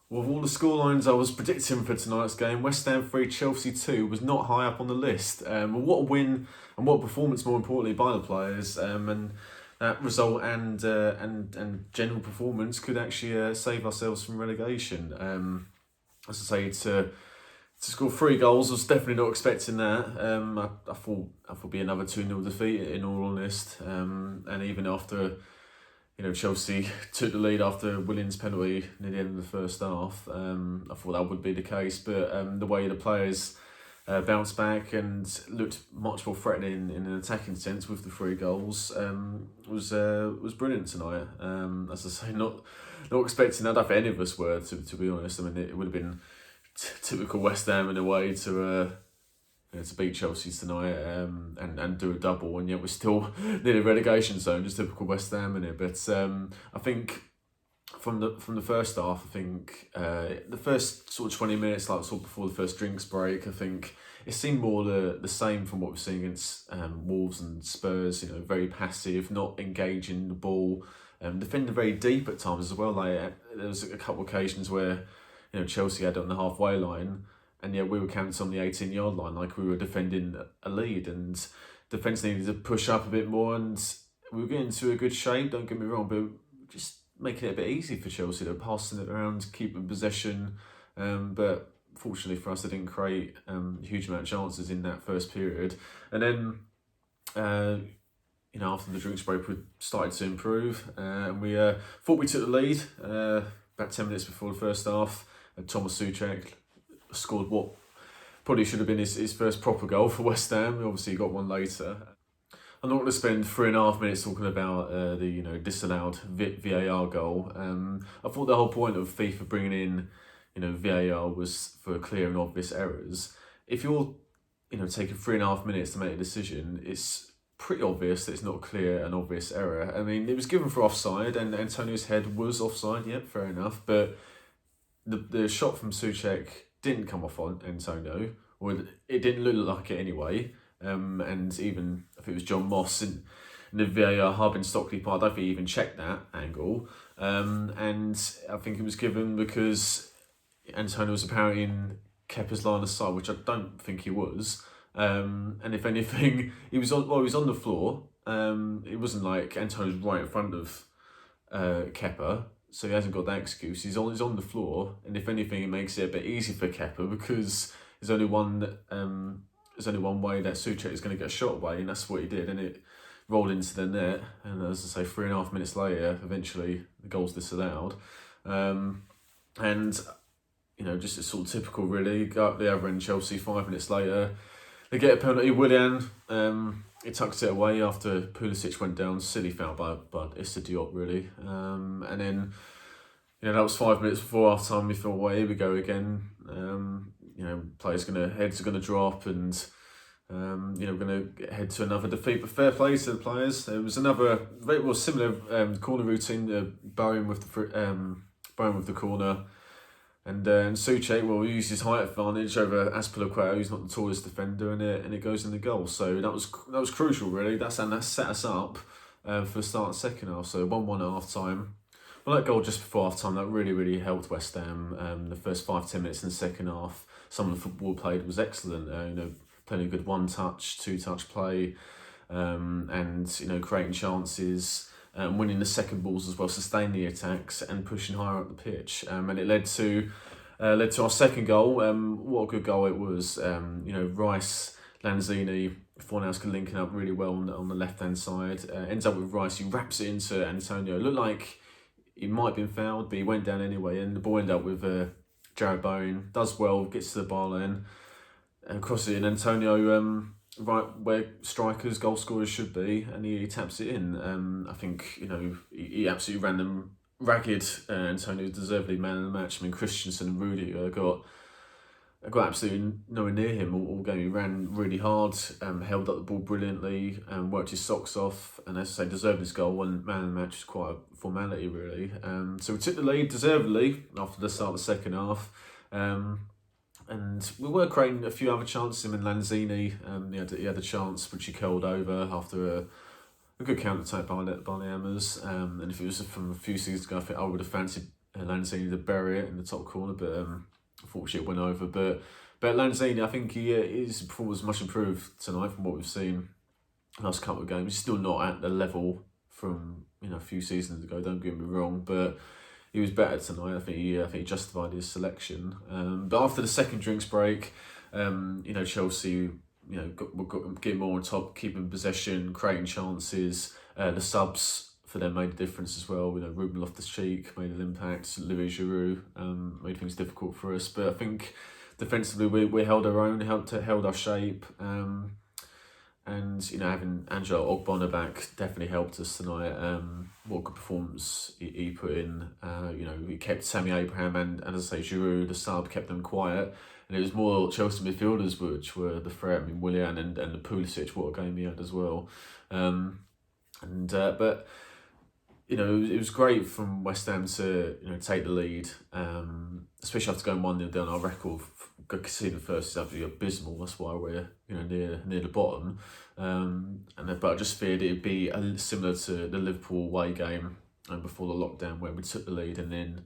With all the scorelines I was predicting for tonight's game, West Ham 3, Chelsea 2 was not high up on the list. But what a win and what a performance, more importantly, by the players. And that result and general performance could actually save ourselves from relegation. As I say, to score 3 goals, I was definitely not expecting that. I thought it'd be another 2-0 defeat, in all honest. And even after Chelsea took the lead after Williams' penalty near the end of the first half, I thought that would be the case. But the way the players bounced back and looked much more threatening in an attacking sense with the 3 goals was brilliant tonight. As I say, not expecting that. I don't think any of us were, to be honest. I mean, it would have been typical West Ham in a way to beat Chelsea tonight and do a double, and yet we're still near the relegation zone. Just typical West Ham in it. But I think from the first half, I think the first sort of 20 minutes, like sort of before the first drinks break, I think it seemed more the same from what we're seeing against Wolves and Spurs. Very passive, not engaging the ball, defending very deep at times as well. Like there was a couple of occasions where Chelsea had it on the halfway line, and yet we were camped on the 18-yard line, like we were defending a lead, and defence needed to push up a bit more, and we were getting into a good shape, don't get me wrong, but just making it a bit easy for Chelsea. They're passing it around, keeping possession, but fortunately for us, they didn't create a huge amount of chances in that first period. And then after the drinks break, we started to improve, and we thought we took the lead about 10 minutes before the first half. Thomas Souček scored what probably should have been his first proper goal for West Ham. Obviously, he got one later. I'm not going to spend 3.5 minutes talking about the disallowed VAR goal. I thought the whole point of FIFA bringing in VAR was for clear and obvious errors. If you're taking 3.5 minutes to make a decision, it's pretty obvious that it's not a clear and obvious error. I mean, it was given for offside, and Antonio's head was offside. Yep, fair enough, but the shot from Souček didn't come off on Antonio, or it didn't look like it anyway. And even if it was John Moss in the VAR hub in Stockley Park, I don't think he even checked that angle. And I think it was given because Antonio was apparently in Kepa's line of sight, which I don't think he was. And if anything, he was on the floor. It wasn't like Antonio's right in front of Kepa, so he hasn't got that excuse. He's on the floor, and if anything, it makes it a bit easy for Kepa because there's only one way that Souček is going to get a shot away, and that's what he did, and it rolled into the net. And as I say, 3.5 minutes later, eventually the goal's disallowed, and just it's sort of typical really. Go up the other end, Chelsea. 5 minutes later, they get a penalty. Willian, he tucks it away after Pulisic went down. Silly foul by Issa Diop, really. And then, that was 5 minutes before half time. We thought, well, here we go again. Heads are gonna drop, and we're gonna head to another defeat. But fair play to the players. There was another very similar corner routine, Bowen with the corner. And Souček used his height advantage over Azpilicueta, who's not the tallest defender, and it goes in the goal. So that was crucial, really. That set us up for the start of the second half. So 1-1 at half time. Well, that goal just before half time, that really, really helped West Ham. The first 5-10 minutes in the second half, some of the football played was excellent. Playing a good 1-touch, 2-touch play, and creating chances. Winning the second balls as well, sustaining the attacks and pushing higher up the pitch. And it led to our second goal. What a good goal it was. Rice, Lanzini, Fornals linking up really well on the left-hand side. Ends up with Rice, he wraps it into Antonio. It looked like he might have been fouled, but he went down anyway. And the ball ended up with Jarrod Bowen. Does well, gets to the bar line, and crosses it in. Antonio, right where strikers, goal scorers should be, and he taps it in. I think he absolutely ran them ragged. Antonio deservedly man of the match. I mean, Christensen and Rudiger got absolutely nowhere near him all game. He ran really hard, held up the ball brilliantly, worked his socks off, and as I say, deserved his goal. One man of the match is quite a formality, really. So we took the lead deservedly after the start of the second half. And we were creating a few other chances. I mean, Lanzini, he had a chance which he curled over after a good counter attack by the Hammers. And if it was from a few seasons ago, I think I would have fancied Lanzini to bury it in the top corner, but unfortunately it went over. But Lanzini, I think his performance much improved tonight from what we've seen last couple of games. He's still not at the level from a few seasons ago. Don't get me wrong, but he was better tonight. I think he justified his selection. But after the second drinks break, Chelsea got getting more on top, keeping possession, creating chances. The subs for them made a difference as well. Ruben Loftus-Cheek made an impact. Louis Giroud made things difficult for us. But I think defensively we held our own, held our shape. And having Angelo Ogbonna back definitely helped us tonight. What a good performance he put in. He kept Tammy Abraham and as I say, Giroud, the sub, kept them quiet. And it was more Chelsea midfielders which were the threat. I mean, Willian and the Pulisic, what a game he had as well. But it was great from West Ham to take the lead, especially after going 1-0 down. Our record conceding first is absolutely abysmal. That's why we're near the bottom. But I just feared it'd be similar to the Liverpool away game before the lockdown, where we took the lead and then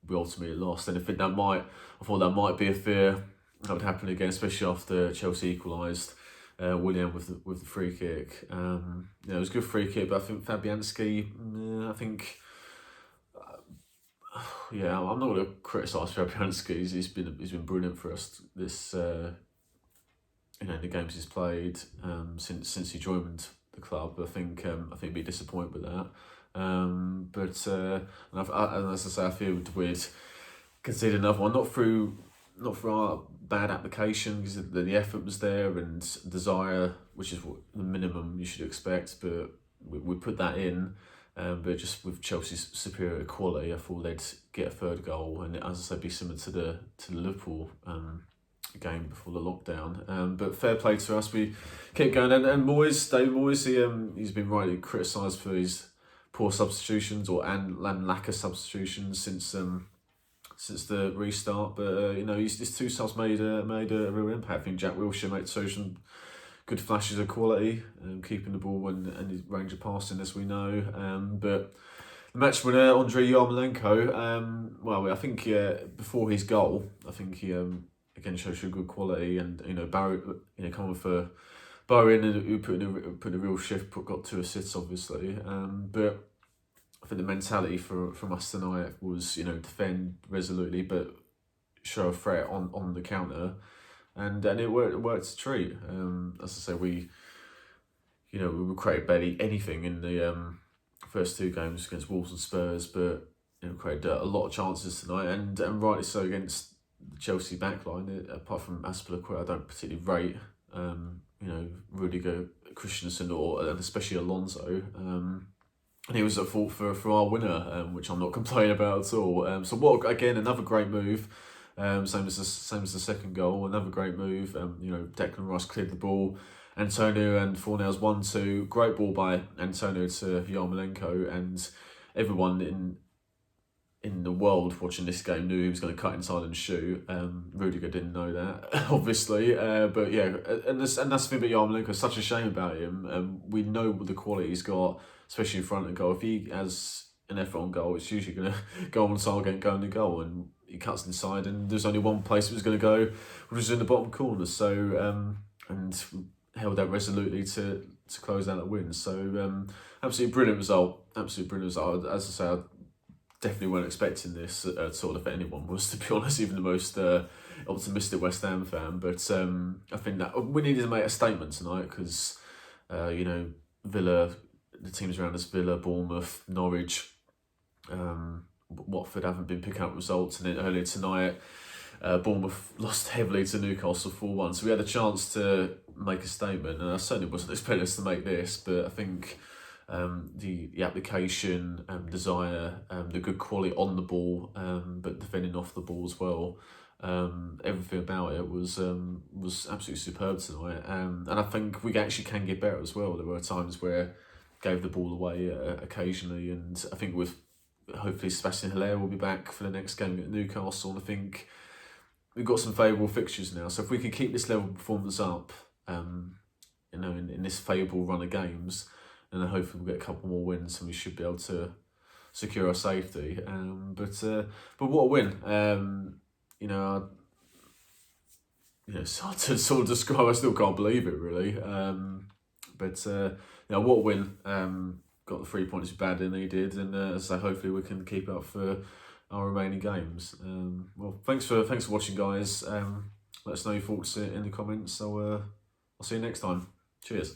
we ultimately lost. And I thought that might be a fear that would happen again, especially after Chelsea equalised. William with the free kick. It was a good free kick, but I think Fabianski. I'm not going to criticise Fabianski. He's been brilliant for us this. The games he's played since he joined the club. I think he'd be disappointed with that. And as I say, I feel we'd concede another one, not through our bad application, because the effort was there and desire, which is what the minimum you should expect, but we put that in. But just with Chelsea's superior quality, I thought they'd get a third goal, and as I said, be similar to the Liverpool game before the lockdown. But fair play to us, we kept going. And David Moyes, he's been rightly criticised for his poor substitutions and lack of substitutions since the restart. But his two subs made a real impact. I think Jack Wilshere showed some good flashes of quality, keeping the ball and his range of passing, as we know. But the match winner, Andrei Yarmolenko, I think before his goal, I think he again showed some good quality, and Barry, coming for Bowen, who put in a real shift, got 2 assists obviously. But I think the mentality from us tonight was defend resolutely but show a threat on the counter. And it worked a treat. As I say, we created barely anything in the first 2 games against Wolves and Spurs, but created a lot of chances tonight, and rightly so against the Chelsea backline. Apart from Azpilicueta, I don't particularly rate. Rudiger, Christensen, and especially Alonso. And he was at fault for our winner, which I'm not complaining about at all. So another great move. Same as the second goal, another great move. Declan Rice cleared the ball. Antonio and Fornals 1-2. Great ball by Antonio to Yarmolenko, and everyone in the world watching this game knew he was going to cut inside and shoot. Rudiger didn't know that, obviously. But yeah, and that's the thing about Yarmolenko. Such a shame about him. We know the quality he's got, especially in front of goal. If he has an effort on goal, it's usually going to go on target and go in the goal, and he cuts inside, and there's only one place it was going to go, which was in the bottom corner. So and held out resolutely to close out a win. So absolutely brilliant result. Absolutely brilliant result. As I say, I definitely weren't expecting this if anyone was, to be honest, even the most optimistic West Ham fan. But I think that we needed to make a statement tonight, because Villa, the teams around us, Villa, Bournemouth, Norwich, Watford haven't been picking up results, and then earlier tonight Bournemouth lost heavily to Newcastle 4-1, so we had a chance to make a statement, and I certainly wasn't expecting us to make this, but I think the application, desire, the good quality on the ball, but defending off the ball as well, everything about it was absolutely superb tonight, and I think we actually can get better as well. There were times where gave the ball away occasionally, and I think with hopefully Sebastian Haller will be back for the next game at Newcastle, and I think we've got some favourable fixtures now, so if we can keep this level of performance up in this favourable run of games, then hopefully we'll get a couple more wins, and we should be able to secure our safety. But what a win! You know, it's hard to sort of describe. I still can't believe it, really. What a win! Got the 3 points bad in, he did, and so hopefully we can keep up for our remaining games. Well, thanks for watching, guys. Let us know your thoughts in the comments. So I'll see you next time. Cheers.